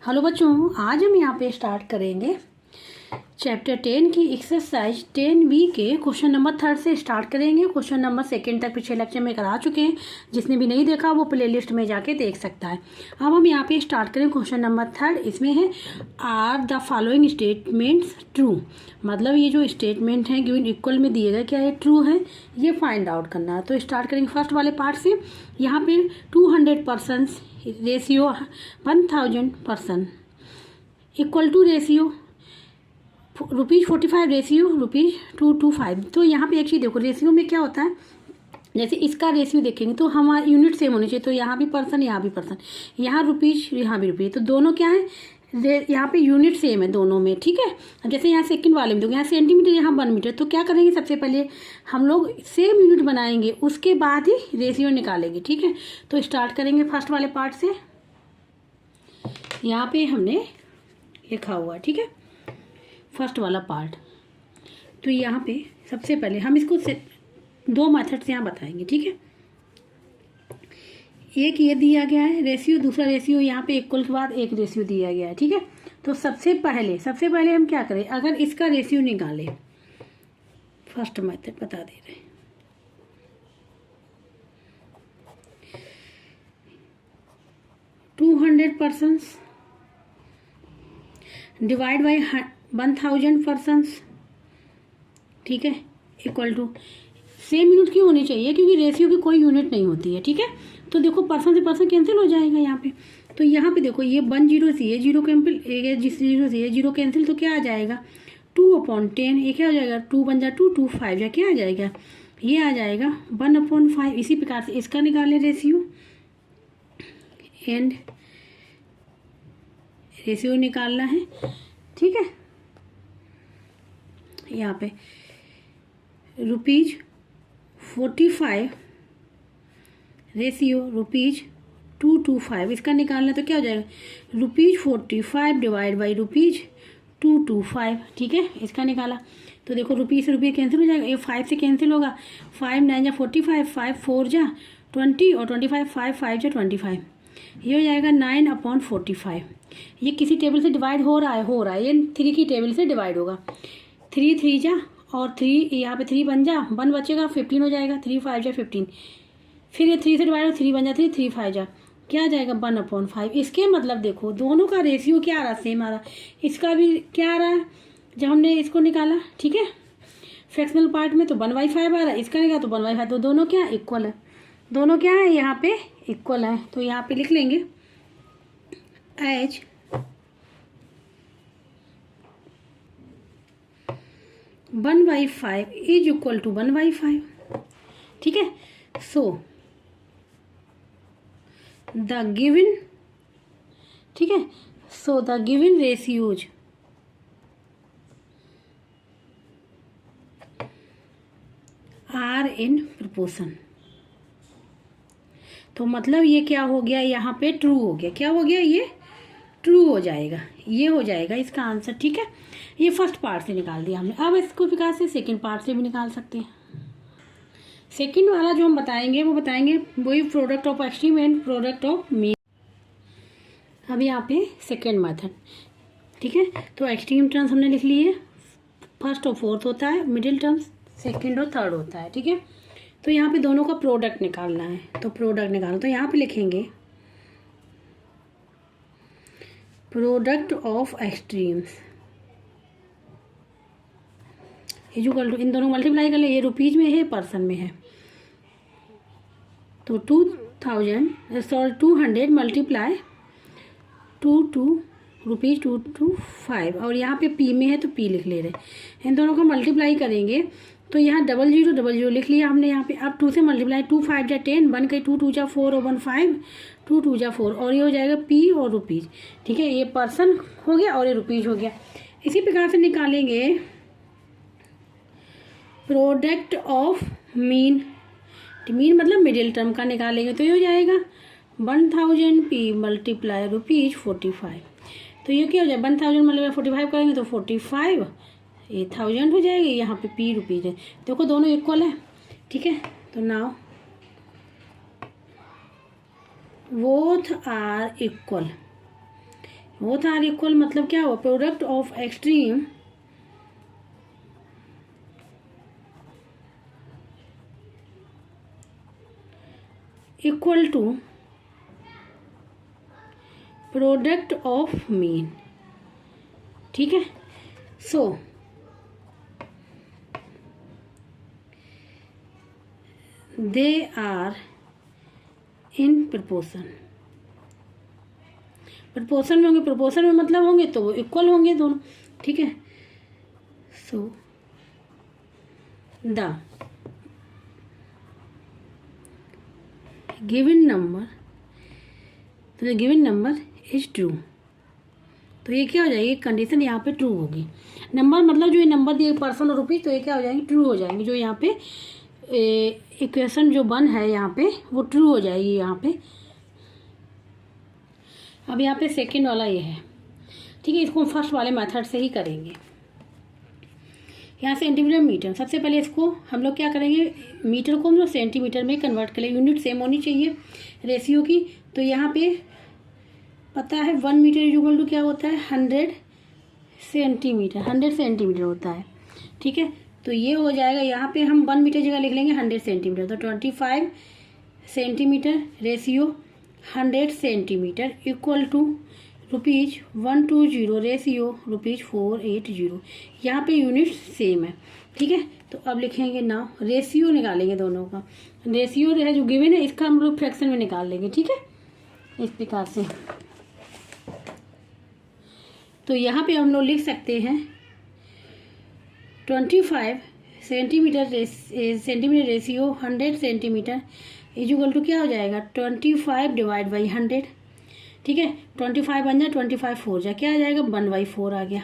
Hello बच्चों, आज हम यहाँ पे स्टार्ट करेंगे चैप्टर 10 की एक्सरसाइज 10B के क्वेश्चन नंबर 3 से स्टार्ट करेंगे। क्वेश्चन नंबर 2 तक पिछले लेक्चर में करा चुके हैं। जिसने भी नहीं देखा वो प्लेलिस्ट में जाके देख सकता है। अब हम यहाँ पे स्टार्ट करें क्वेश्चन नंबर 3। इसमें है are the following statements true. मतलब ये जो स्टेटमेंट है गिवन इक्वल में दिए गए क्या है ट्रू है, ये फाइंड आउट करना है। तो स्टार्ट करेंगे फर्स्ट वाले पार्ट से। यहाँ पे 200% ratio 1000% equal to ratio ₹45 ratio ₹225। तो यहाँ पे एक चीज़ देखो, रेशियो में क्या होता है, जैसे इसका रेशियो देखेंगे तो हमारा यूनिट सेम होनी चाहिए। तो यहाँ भी पर्सन, यहाँ भी पर्सन, यहाँ रुपीज, यहाँ भी रुपीज, तो दोनों क्या है, यहाँ पे यूनिट सेम है दोनों में। ठीक है, जैसे यहाँ सेकंड वाले में देखो, यहाँ सेंटीमीटर, यहाँ 1 मीटर। तो क्या करेंगे, सबसे पहले हम लोग सेम यूनिट बनाएंगे, उसके बाद ही रेशियो निकालेंगे। ठीक है, तो स्टार्ट करेंगे फर्स्ट वाले पार्ट से। यहाँ पे हमने लिखा हुआ, ठीक है, फर्स्ट वाला पार्ट। तो यहाँ पे सबसे पहले हम इसको 2 मेथड से यहाँ बताएंगे। ठीक है, एक ये दिया गया है रेशियो, दूसरा रेशियो यहाँ पे इक्वल के बाद एक रेशियो दिया गया है। ठीक है, तो सबसे पहले हम क्या करें, अगर इसका रेशियो निकालें, फर्स्ट मेथड बता दे रहे हैं। %200 डिवाइड बाई 1000%, ठीक है, इक्वल टू सेम यूनिट क्यों होनी चाहिए, क्योंकि रेशियो की कोई यूनिट नहीं होती है। ठीक है, तो देखो पर्सन से पर्सन कैंसिल हो जाएगा यहाँ पे। तो यहाँ पे देखो ये 1 0 से ये 0 कैंसिल, जिस 0 से ये 0 कैंसिल, तो क्या आ जाएगा 2/10। ये क्या हो जाएगा, 2 बन जा 2, 2 5 जा, क्या आ जाएगा, ये आ जाएगा 1/5। इसी प्रकार से इसका निकालें रेशियो, एंड रेशियो निकालना है। ठीक है, यहाँ पे ₹45 रेशियो ₹225, इसका निकालना तो क्या हो जाएगा, ₹45 डिवाइड बाई ₹225। ठीक है, इसका निकाला तो देखो रुपीज़ से रुपये कैंसिल हो जाएगा, ये 5 से कैंसिल होगा, 5 9 जा 45, 5 4 जा 20 और 25, 5 5 जा 25, ये हो जाएगा 9/45। ये किसी टेबल से डिवाइड हो रहा है, ये 3 की टेबल से डिवाइड होगा। 3 3 जा और 3 यहाँ पे 3 बन जा, 1 बचेगा, 15 हो जाएगा, 3 5 जा 15। फिर ये 3 से डिवाइड हो, 3 बन जा 3, 3 5 जा, क्या आ जाएगा 1/5। इसके मतलब देखो दोनों का रेशियो क्या आ रहा है, सेम आ रहा। इसका भी क्या आ रहा है जब हमने इसको निकाला, ठीक है, फ्रैक्शनल पार्ट में तो 1/5 आ रहा है, इसका निकाला तो 1/5। तो दोनों क्या इक्वल है, दोनों क्या है यहाँ पे इक्वल है। तो यहाँ पे लिख लेंगे एज 1/5 इज इक्वल टू 1/5। ठीक है, सो द गिवन, ठीक है, so the given ratios are in proportion. तो मतलब ये क्या हो गया, यहाँ पे ट्रू हो गया, क्या हो गया, ये ट्रू हो जाएगा, ये हो जाएगा इसका आंसर। ठीक है, ये फर्स्ट पार्ट से निकाल दिया हमने। अब इसको प्रकार से सेकंड पार्ट से भी निकाल सकते हैं। सेकंड वाला जो हम बताएंगे वो बताएंगे वही product of extreme and product of mean. अब यहाँ पे सेकंड मेथड, ठीक है, तो एक्सट्रीम टर्म्स हमने लिख लिए, फर्स्ट और फोर्थ होता है, मिडिल टर्म्स सेकंड और थर्ड होता है। ठीक है, तो यहाँ पे दोनों का प्रोडक्ट निकालना है, तो प्रोडक्ट निकालना, तो यहाँ पे लिखेंगे product of extremes equal to, इन दोनों मल्टीप्लाई कर ले, ये रुपीज में है, पर्सन में है, तो 200 मल्टीप्लाई 2 रुपीज 225, और यहाँ पे पी में है तो पी लिख ले रहे। इन दोनों को मल्टीप्लाई करेंगे तो यहाँ 0000 लिख लिया हमने यहाँ पे। अब 2 से मल्टीप्लाई, 2 5 जा 10, 1 के 2 2 जा 4 और 1 5, 2 2 जा 4, और ये हो जाएगा पी और रुपीज। ठीक है, ये पर्सन हो गया और ये रुपीज हो गया। इसी प्रकार से निकालेंगे प्रोडक्ट ऑफ मीन, मीन मतलब मिडिल टर्म का निकालेंगे, तो ये हो जाएगा 1000 पी मल्टीप्लाई ₹45। तो ये क्या हो जाए, 1000 मल्टीप्लाई 45 करेंगे तो 45, ये 1000 हो जाएगी, यहाँ पे पी रुपीज है। देखो दोनों इक्वल है। ठीक है, तो now both are equal, both are equal मतलब क्या हुआ, product of extreme equal to product of mean. ठीक है, so they are in proportion. Proportion में होंगे, प्रपोर्शन में मतलब होंगे तो वो इक्वल होंगे दोनों। ठीक है, सो द गिवन नंबर, तो the given number is true. तो ये क्या हो जाएगी, कंडीशन यहाँ पे ट्रू होगी। नंबर मतलब जो ये नंबर दिए पर्सन और रुपीज, तो ये क्या हो जाएंगे, ट्रू हो जाएंगे। जो यहाँ पे इक्वेशन जो वन है यहाँ पे वो ट्रू हो जाएगी यहाँ पे। अब यहाँ पे सेकंड वाला ये है। ठीक है, इसको हम फर्स्ट वाले मेथड से ही करेंगे। यहाँ सेंटीमीटर मीटर, सबसे पहले इसको हम लोग क्या करेंगे, मीटर को हम लोग सेंटीमीटर में कन्वर्ट करें। यूनिट सेम होनी चाहिए रेशियो की। तो यहाँ पे पता है 1 मीटर इक्वल टू क्या होता है, 100 सेंटीमीटर। 100 सेंटीमीटर होता है। ठीक है, तो ये हो जाएगा, यहाँ पे हम 1 मीटर जगह लिख लेंगे 100 सेंटीमीटर। तो 25 centimetre ratio 100 centimetre equal to ₹120 ratio ₹480। यहाँ पे यूनिट सेम है। ठीक है, तो अब लिखेंगे नाउ, रेशियो निकालेंगे दोनों का। रेशियो है जो गिवन है इसका हम लोग फ्रैक्शन में निकाल लेंगे। ठीक है, इस प्रकार से। तो यहाँ पे हम लोग लिख सकते हैं 25 centimetre ratio 100 centimetre equal to क्या हो जाएगा, 25 डिवाइड बाई 100। ठीक है, 25 बन जाए, 25 4 जाए, क्या आ जाएगा, 1/4 आ गया।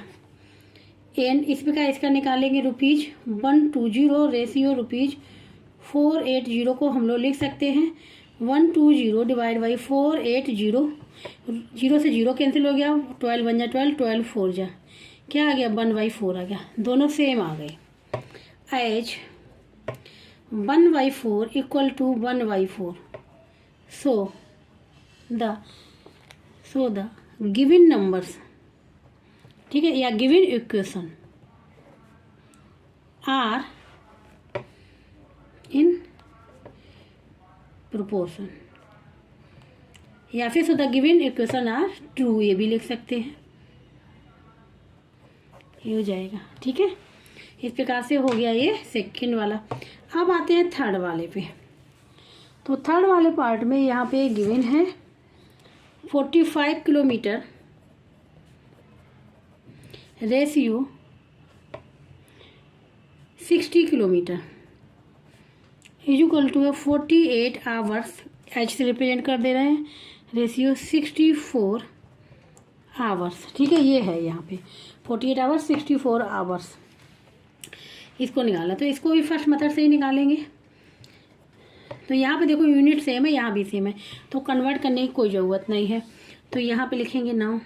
एन इस प्रकार इसका निकालेंगे ₹120 रेशियो ₹480 को हम लोग लिख सकते हैं 120 डिवाइड बाई 480। 0 से 0 कैंसिल हो गया, 12 बन जाए 12, 12 4 जा, क्या आ गया, 1/4 आ गया। दोनों सेम आ गए। As 1/4 equal to 1/4। So the given numbers, ठीक है, या given equation are in proportion, या फिर so the given equation are true, ये भी लिख सकते हैं। ये हो जाएगा। ठीक है, इस प्रकार से हो गया ये सेकंड वाला। अब आते हैं थर्ड वाले पे। तो थर्ड वाले पार्ट में यहाँ पे गिवन है 45 kilometre ratio 60 kilometre equal to 48 hours, H से रिप्रेजेंट कर दे रहे हैं, रेशियो 64 आवर्स। ठीक है, ये है यहाँ पे 48 आवर्स 64 आवर्स। इसको निकालना, तो इसको भी फर्स्ट मेथड से ही निकालेंगे। तो यहाँ पे देखो यूनिट सेम है, यहाँ भी सेम है, तो कन्वर्ट करने की कोई ज़रूरत नहीं है। तो यहाँ पे लिखेंगे नाउ,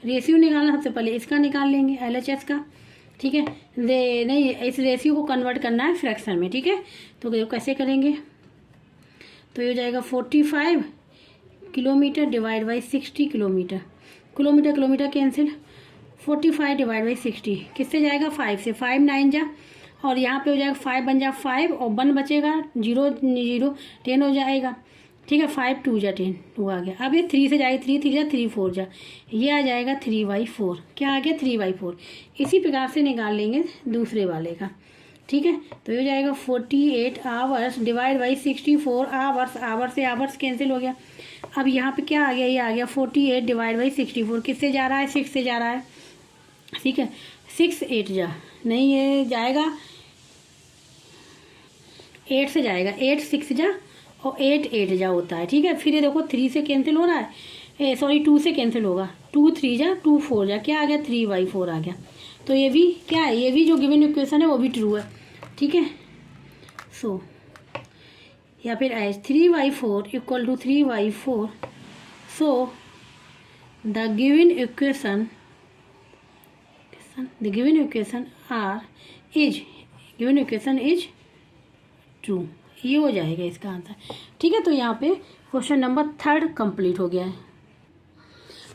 रेशियो निकालना सबसे पहले इसका निकाल लेंगे, LHS का। ठीक है, नहीं, इस रेशियो को कन्वर्ट करना है फ्रैक्शन में। ठीक है, तो कैसे करेंगे, तो ये हो जाएगा 45 kilometre divide by 60 kilometre. Kilometre cancel, 45 divide by 60 किससे जाएगा, 5 से, 5 9 जा, और यहाँ पे हो जाएगा 5 बन जा 5 और 1 बचेगा, 0 0 10 हो जाएगा। ठीक है, 5 2 जा 10, 2 आ गया। अब ये 3 से जाएगा, 3 3 जा 3 4 जा, ये आ जाएगा 3/4। क्या आ गया, 3/4। इसी प्रकार से निकाल लेंगे दूसरे वाले का। ठीक है, तो ये हो जाएगा 48 hours divide by 64 hours, hours से आवर्स कैंसिल हो गया। अब यहाँ पे क्या आ गया, ये आ गया 48 डिवाइड बाई 64, किससे जा रहा है, 6 से जा रहा है। ठीक है, 6 8 जा, नहीं ये जाएगा 8 से जाएगा, 8 6 जा और 8 8 जा होता है। ठीक है, फिर ये देखो 3 से कैंसिल हो रहा है, सॉरी 2 से कैंसिल होगा, 2 3 जा 2 4 जा, क्या आ गया, 3/4 आ गया। तो ये भी क्या है, ये भी जो गिवन इक्वेशन है वो भी ट्रू है। ठीक है, सो या फिर as 3/4 equal to 3/4। So the given equation is true, ये हो जाएगा इसका आंसर। ठीक है, तो यहाँ पे क्वेश्चन नंबर 3 कंप्लीट हो गया है।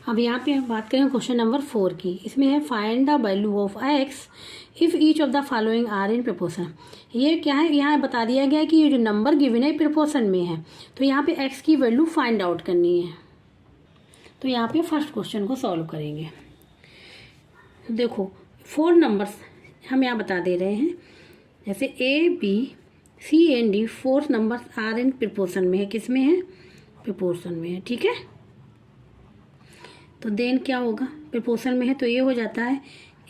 अब यहाँ पे हम बात करें क्वेश्चन नंबर 4 की। इसमें है find the value of x if each of the following are in proportion. ये क्या है, यहाँ बता दिया गया है कि ये जो नंबर गिवन है प्रपोर्शन में है, तो यहाँ पे एक्स की वैल्यू फाइंड आउट करनी है। तो यहाँ पे फर्स्ट क्वेश्चन को सॉल्व करेंगे। देखो 4 नंबर्स हम यहाँ बता दे रहे हैं, जैसे A B C and D 4 numbers are in proportion में है। किस में है? प्रपोर्शन में है, ठीक है। तो देन क्या होगा, प्रपोर्शन में है तो ये हो जाता है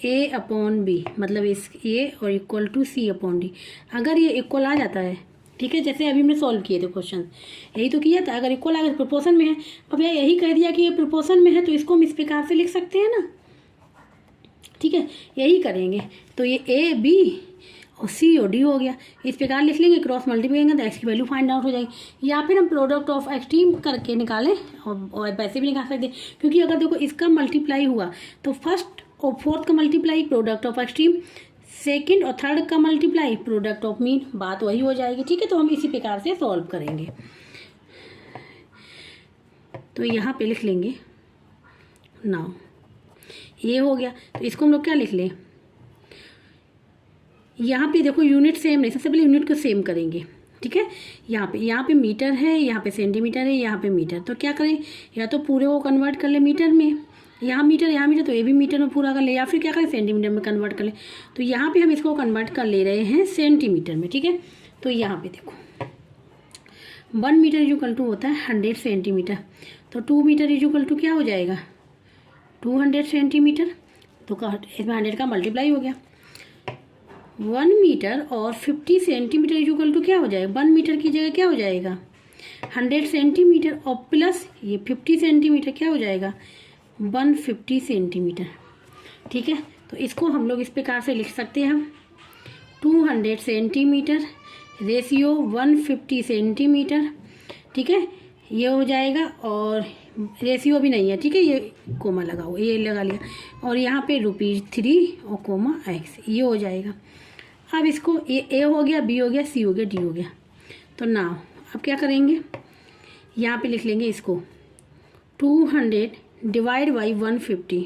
ए अपॉन बी, मतलब इस ए और equal to C upon D. अगर ये इक्वल आ जाता है, ठीक है, जैसे अभी हमने सॉल्व किए थे क्वेश्चन, यही तो किया था। अगर इक्वल आ गया प्रपोर्शन में है, अब यही कह दिया कि ये प्रपोर्शन में है तो इसको हम इस प्रकार से लिख सकते हैं ना, ठीक है, यही करेंगे। तो ये ए बी और सी और डी हो गया, इस प्रकार लिख लेंगे, क्रॉस मल्टीप्लाई करेंगे तो एक्स की वैल्यू फाइंड आउट हो जाएगी। या फिर हम प्रोडक्ट ऑफ एक्सट्रीम करके निकालें और वैसे भी निकाल सकते हैं, क्योंकि अगर देखो इसका मल्टीप्लाई हुआ तो फर्स्ट और फोर्थ का multiply product of extreme, second और थर्ड का मल्टीप्लाई प्रोडक्ट ऑफ मीन, बात वही हो जाएगी, ठीक है। तो हम इसी प्रकार से सॉल्व करेंगे। तो यहाँ पे लिख लेंगे नाउ, ये हो गया। तो इसको हम लोग क्या लिख लें, यहाँ पे देखो यूनिट सेम नहीं, सबसे पहले यूनिट को सेम करेंगे, ठीक है। यहाँ पे मीटर है, यहाँ पे सेंटीमीटर है, यहाँ पे मीटर। तो क्या करें, या तो पूरे को कन्वर्ट कर ले मीटर में, यहाँ मीटर तो ये भी मीटर में पूरा कर ले, या फिर क्या करें सेंटीमीटर में कन्वर्ट कर ले। तो यहाँ पे हम इसको कन्वर्ट कर ले रहे हैं सेंटीमीटर में, ठीक है। तो यहाँ पे देखो 1 मीटर इजुकल टू होता है 100 सेंटीमीटर, तो 2 मीटर इजुकल टू क्या हो जाएगा 200 सेंटीमीटर। तो इसमें 100 का मल्टीप्लाई हो गया। 1 मीटर और 50 सेंटीमीटर इजुकल टू क्या हो जाएगा, 1 मीटर की जगह क्या हो जाएगा 100 सेंटीमीटर और प्लस ये 50 सेंटीमीटर क्या हो जाएगा 150 सेंटीमीटर, ठीक है। तो इसको हम लोग इस प्रकार से लिख सकते हैं, हम 200 सेंटीमीटर रेशियो 150 सेंटीमीटर, ठीक है, ये हो जाएगा। और रेशियो भी नहीं है, ठीक है, ये कोमा लगाओ, ये लगा लिया। और यहाँ पे ₹3 और कोमा एक्स, ये हो जाएगा। अब इसको ए हो गया, बी हो गया, सी हो गया, डी हो गया। तो नाउ अब क्या करेंगे, यहाँ पे लिख लेंगे इसको 200 डिवाइड बाई 150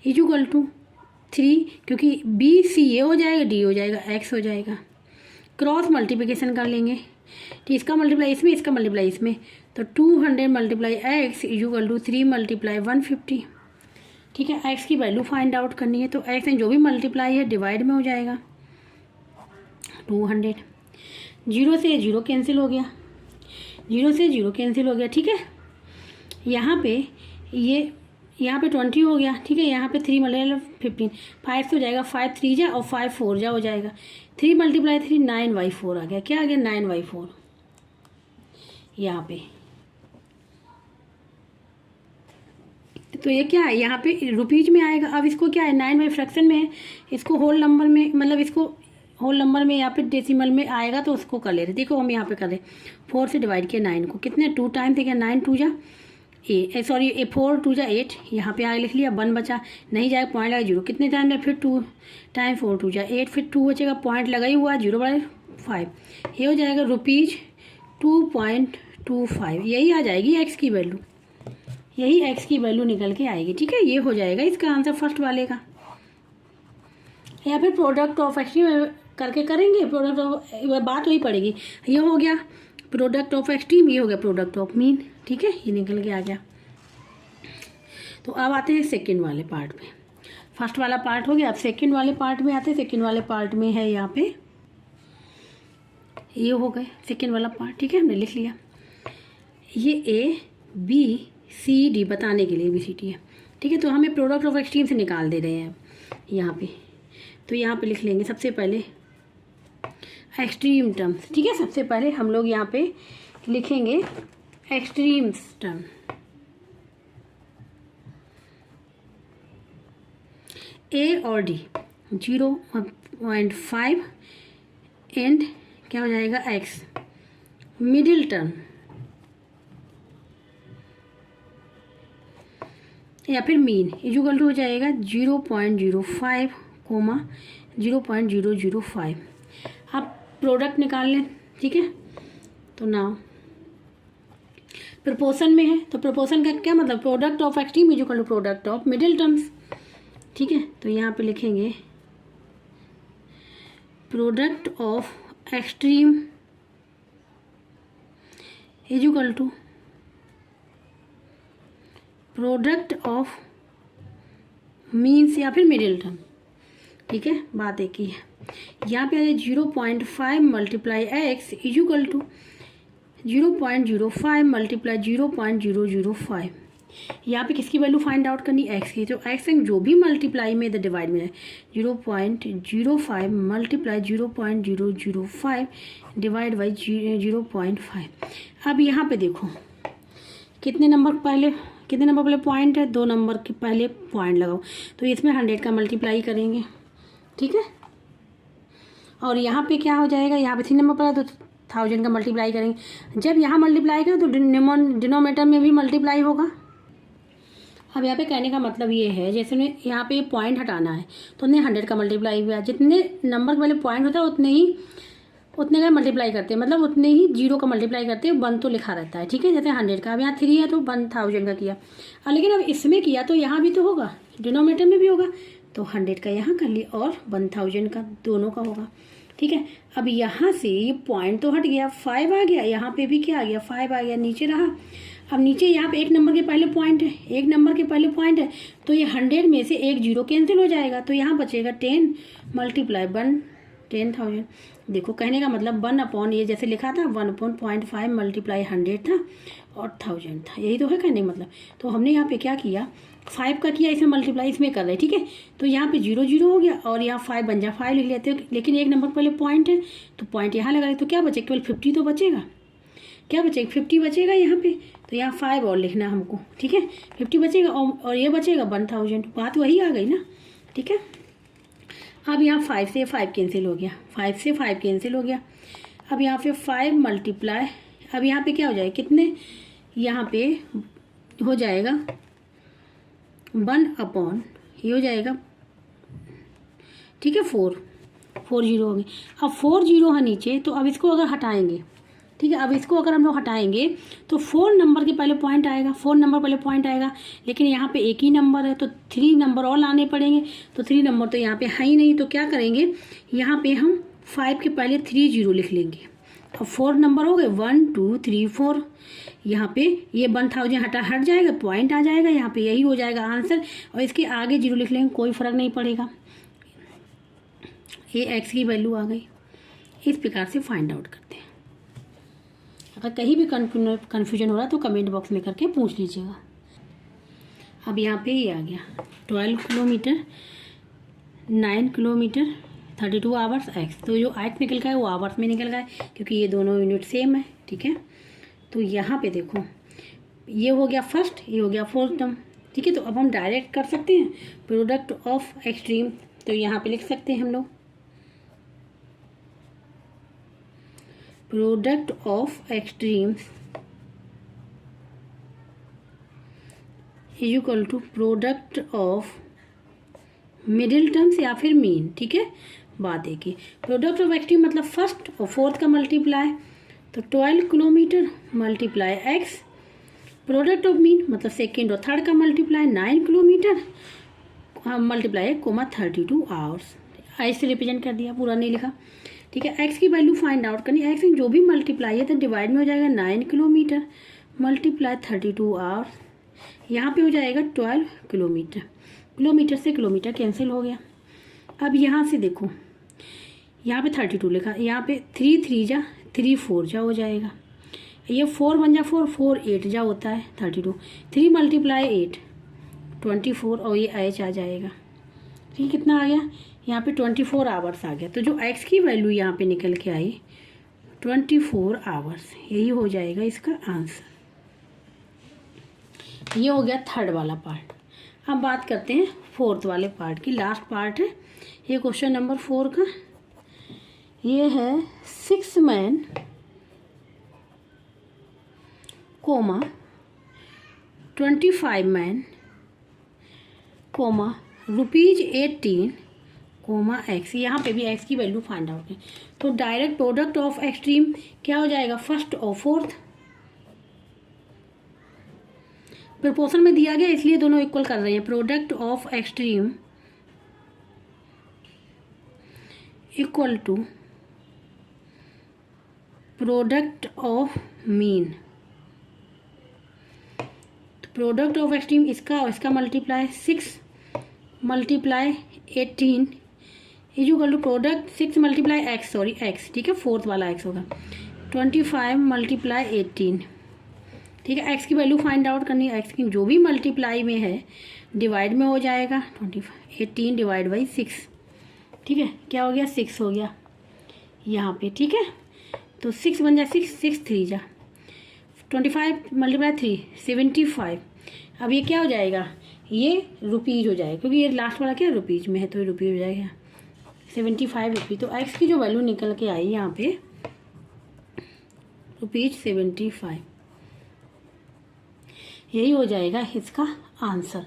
इजुकल टू 3, क्योंकि बी सी ये हो जाएगा, डी हो जाएगा, एक्स हो जाएगा। क्रॉस मल्टीप्लिकेशन कर लेंगे, तो इसका मल्टीप्लाई इसमें, इसका मल्टीप्लाई इसमें। तो 200 multiply x is equal to 3 multiply 150, ठीक है। एक्स की वैल्यू फाइंड आउट करनी है, तो एक्स में जो भी मल्टीप्लाई है डिवाइड में हो जाएगा 200। 0 से 0 कैंसिल हो गया, 0 से 0 कैंसिल हो गया, ठीक है। यहाँ पे ये यहाँ पे 20 हो गया, ठीक है। यहाँ पे 3 मल्टीप्लाई 15, 5 से हो जाएगा, 5 3 जा और 5 4 जा हो जाएगा। 3 मल्टीप्लाई 3 9/4 आ गया, क्या आ गया 9/4 यहाँ पे। तो ये क्या है, यहाँ पे रुपीज में आएगा। अब इसको क्या है 9 बाई फ्रैक्शन में है, इसको होल नंबर में, मतलब इसको होल नंबर में या फिर डेसिमल में आएगा तो उसको कर ले रहे। देखो हम यहाँ पे कर रहे 4 से डिवाइड किया 9 को, कितने 2 टाइम थे क्या, 9 2 जा 4 2 जा 8, यहाँ पे आगे लिख लिया, 1 बचा, नहीं जाएगा पॉइंट लगा 0, कितने टाइम है फिर 2 टाइम 4 2 जा 8, फिर 2 बचेगा, पॉइंट लगा ही हुआ 0/5, ये हो जाएगा ₹2.25। यही आ जाएगी एक्स की वैल्यू, यही एक्स की वैल्यू निकल के आएगी, ठीक है। ये हो जाएगा इसका आंसर फर्स्ट वाले का। या फिर प्रोडक्ट ऑफ एक्सट्रीम करके करेंगे, प्रोडक्ट ऑफ बात वही पड़ेगी। ये हो गया प्रोडक्ट ऑफ एक्सट्रीम, ये हो गया प्रोडक्ट ऑफ मीन, ठीक है, ये निकल के आ गया। तो अब आते हैं सेकंड वाले पार्ट में। फर्स्ट वाला पार्ट हो गया, अब सेकंड वाले पार्ट में आते हैं। सेकंड वाले पार्ट में है यहाँ पे, ये हो गए सेकंड वाला पार्ट, ठीक है, हमने लिख लिया। ये ए बी सी डी बताने के लिए ABCD है, ठीक है। तो हमें प्रोडक्ट ऑफ एक्सट्रीम से निकाल दे रहे हैं यहाँ पे। तो यहाँ पे लिख लेंगे सबसे पहले एक्सट्रीम टर्म्स, ठीक है। सबसे पहले हम लोग यहाँ पे लिखेंगे एक्सट्रीम टर्म। ए और डी 0.5 एंड क्या हो जाएगा एक्स। मिडिल टर्म या फिर मीन इजुकल टू हो जाएगा 0.05 कोमा 0.005। आप प्रोडक्ट निकाल लें, ठीक है। तो नाउ प्रोपोर्शन में है, तो प्रोपोर्शन का क्या मतलब, product of extreme is equal to product of middle terms. ठीक है, तो यहाँ पे लिखेंगे product of extreme is equal to product of means या फिर मिडिल टर्म। ठीक है, बात एक ही है। यहाँ पे आ जाए 0.5 multiply x is equal to 0.05 multiply 0.005। यहाँ पे किसकी वैल्यू फाइंड आउट करनी, एक्स की। तो एक्स जो भी मल्टीप्लाई में इधर डिवाइड में है 0.05 मल्टीप्लाई 0.005 डिवाइड बाई 0.5। अब यहाँ पे देखो कितने नंबर पहले पॉइंट है, 2 नंबर के पहले पॉइंट लगाओ, तो इसमें 100 का मल्टीप्लाई करेंगे। ठीक है, और यहाँ पे क्या हो जाएगा, यहाँ पे 3 नंबर पर तो 1000 का मल्टीप्लाई करेंगे। जब यहाँ मल्टीप्लाई करें तो डिनोमिनेटर में भी मल्टीप्लाई होगा। अब यहाँ पे कहने का मतलब ये है, जैसे में यहाँ पे पॉइंट हटाना है तो उतने 100 का मल्टीप्लाई हुआ, जितने नंबर के पहले पॉइंट होता है उतने का मल्टीप्लाई करते हैं, मतलब उतने ही 0 का मल्टीप्लाई करते हैं, 1 तो लिखा रहता है। ठीक है, जैसे 100 का, अब यहाँ 3 है तो 1000 का किया। लेकिन अब इसमें किया तो यहाँ भी तो होगा, डिनोमिनेटर में भी होगा, तो 100 का यहाँ कर लिया और 1000 का दोनों का होगा। ठीक है, अब यहाँ से ये पॉइंट तो हट गया, 5 आ गया, यहाँ पे भी क्या आ गया, 5 आ गया, नीचे रहा। अब नीचे यहाँ पे 1 नंबर के पहले पॉइंट है, 1 नंबर के पहले पॉइंट है, तो ये 100 में से एक 0 कैंसिल हो जाएगा, तो यहाँ बचेगा 10 मल्टीप्लाई 10,000। देखो कहने का मतलब 1 अपॉन, ये जैसे लिखा था 1 अपॉन 0.5 मल्टीप्लाई 100 था और 1000 था, यही तो है कहने का मतलब। तो हमने यहाँ पे क्या किया, 5 का किया, इसमें मल्टीप्लाई इसमें कर रहे हैं। ठीक है, तो यहाँ पे 0 0 हो गया और यहाँ 5 बन जा 5 लिख लेते हो, लेकिन 1 नंबर पहले पॉइंट है तो पॉइंट यहाँ लगा रहे, तो क्या बचेगा, केवल 50 तो बचेगा, क्या बचेगा 50 बचेगा यहाँ पे, तो यहाँ 5 और लिखना हमको। ठीक है, 50 बचेगा और ये बचेगा 1000, बात वही आ गई ना। ठीक है, अब यहाँ 5 से 5 कैंसिल हो गया, 5 से 5 कैंसिल हो गया। अब यहाँ पे 5 मल्टीप्लाई, अब यहाँ पे क्या हो जाएगा, कितने, यहाँ पे हो जाएगा 1 अपॉन, ये हो जाएगा, ठीक है 4 0 हो गए। अब 4 0 है नीचे, तो अब इसको अगर हटाएंगे, ठीक है, अब इसको अगर हम लोग हटाएंगे तो 4 नंबर के पहले पॉइंट आएगा, 4 नंबर पहले पॉइंट आएगा, लेकिन यहाँ पे एक ही नंबर है तो 3 नंबर और लाने पड़ेंगे, तो 3 नंबर तो यहाँ पे है ही नहीं, तो क्या करेंगे, यहाँ पे हम 5 के पहले 3 0 लिख लेंगे। अब 4 नंबर हो गए, 1 2 3 4, यहाँ पे ये 1000 हट जाएगा, पॉइंट आ जाएगा, यहाँ पे यही हो जाएगा आंसर, और इसके आगे 0 लिख लेंगे, कोई फर्क नहीं पड़ेगा, ये एक्स की वैल्यू आ गई। इस प्रकार से फाइंड आउट करते हैं। अगर कहीं भी कन्फ्यूजन हो रहा है तो कमेंट बॉक्स में करके पूछ लीजिएगा। अब यहाँ पे ये आ गया 12 किलोमीटर 9 किलोमीटर 32 आवर्स एक्स, तो जो एक्स निकल गया है वो आवर्स में निकल गया है, क्योंकि ये दोनों यूनिट सेम है। ठीक है, तो यहाँ पे देखो ये हो गया फर्स्ट, ये हो गया फोर्थ टर्म। ठीक है, तो अब हम डायरेक्ट कर सकते हैं प्रोडक्ट ऑफ एक्सट्रीम, तो यहाँ पे लिख सकते हैं हम लोग product of extremes is equal to product of middle terms या फिर मीन। ठीक है, बात एक ही, प्रोडक्ट ऑफ एक्सट्रीम मतलब फर्स्ट और फोर्थ का मल्टीप्लाई, तो 12 kilometre multiply x, product of mean मतलब सेकेंड और थर्ड का मल्टीप्लाई 9 किलोमीटर मल्टीप्लाई 32 आवर्स, ऐसे रिप्रेजेंट कर दिया, पूरा नहीं लिखा। ठीक है, एक्स की वैल्यू फाइंड आउट करनी, एक्स जो भी मल्टीप्लाई है तो डिवाइड में हो जाएगा 9 किलोमीटर मल्टीप्लाई 32 आवर्स, यहाँ पे हो जाएगा 12 किलोमीटर, किलोमीटर से किलोमीटर कैंसिल हो गया। अब यहाँ से देखो यहाँ पे 32 लिखा, यहाँ पे 3 3 जा 3 4 जा हो जाएगा, ये 4 1 जा 4 4 8 जा होता है 32, 3 मल्टीप्लाई 8 24 और ये एच आ जाएगा। ठीक, कितना आ गया, यहाँ पे 24 आवर्स आ गया, तो जो एक्स की वैल्यू यहाँ पे निकल के आई 24 आवर्स, यही हो जाएगा इसका आंसर। ये हो गया थर्ड वाला पार्ट। अब बात करते हैं फोर्थ वाले पार्ट की, लास्ट पार्ट है ये क्वेश्चन नंबर 4 का। ये है 6 men comma 25 men comma ₹18 comma x, यहाँ पे भी एक्स की वैल्यू फाइंड आउट है, तो डायरेक्ट प्रोडक्ट ऑफ एक्सट्रीम क्या हो जाएगा, फर्स्ट और फोर्थ, प्रपोर्शन में दिया गया इसलिए दोनों इक्वल कर रहे हैं। Product of extreme equal to product of mean. तो प्रोडक्ट ऑफ एक्सट्रीम इसका और इसका multiply 6 multiply 18 equal to product 6 multiply x, sorry x, ठीक है, फोर्थ वाला एक्स होगा 25 मल्टीप्लाई 18, ठीक है। एक्स की वैल्यू फाइंड आउट करनी है, एक्स की जो भी मल्टीप्लाई में है डिवाइड में हो जाएगा 18 डिवाइड बाई 6, ठीक है, क्या हो गया 6 हो गया यहाँ पे, ठीक है। तो 6 बन जाए 6 3 जा 25 मल्टीप्लाई 3 75। अब ये क्या हो जाएगा, ये रुपीज़ हो जाएगा क्योंकि ये लास्ट वाला क्या रुपीज़ में है, तो ये रुपीज़ हो जाएगा 75 रुपीज़। तो एक्स की जो वैल्यू निकल के आई यहाँ पे ₹75, यही हो जाएगा इसका आंसर।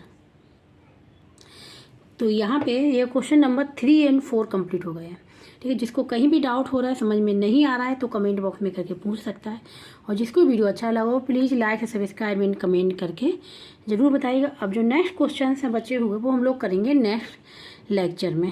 तो यहाँ पे ये क्वेश्चन नंबर 3 और 4 कंप्लीट हो गए हैं, ठीक है। जिसको कहीं भी डाउट हो रहा है, समझ में नहीं आ रहा है, तो कमेंट बॉक्स में करके पूछ सकता है। और जिसको वीडियो अच्छा लगा हो प्लीज़ लाइक और सब्सक्राइब एंड कमेंट करके ज़रूर बताइएगा। अब जो नेक्स्ट क्वेश्चन हैं बच्चे हुए वो हम लोग करेंगे नेक्स्ट लेक्चर में।